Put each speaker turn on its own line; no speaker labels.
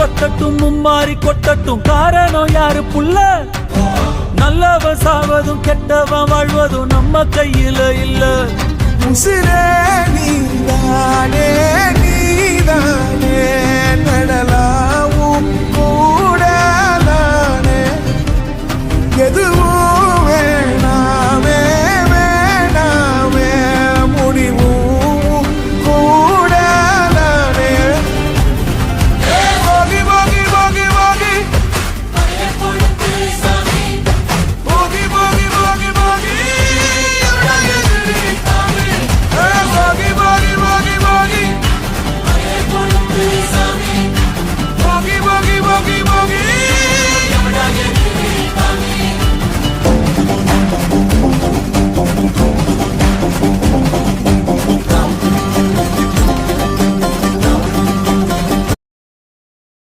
கொட்டட்டும் மும்மாறி கொட்டட்டும் காரணம் யாரு புள்ள நல்லவன் சாவதும் கெட்டவன் வாழ்வதும் நம்ம கையில இல்ல
உசிரே நீதானே நீதானே நடல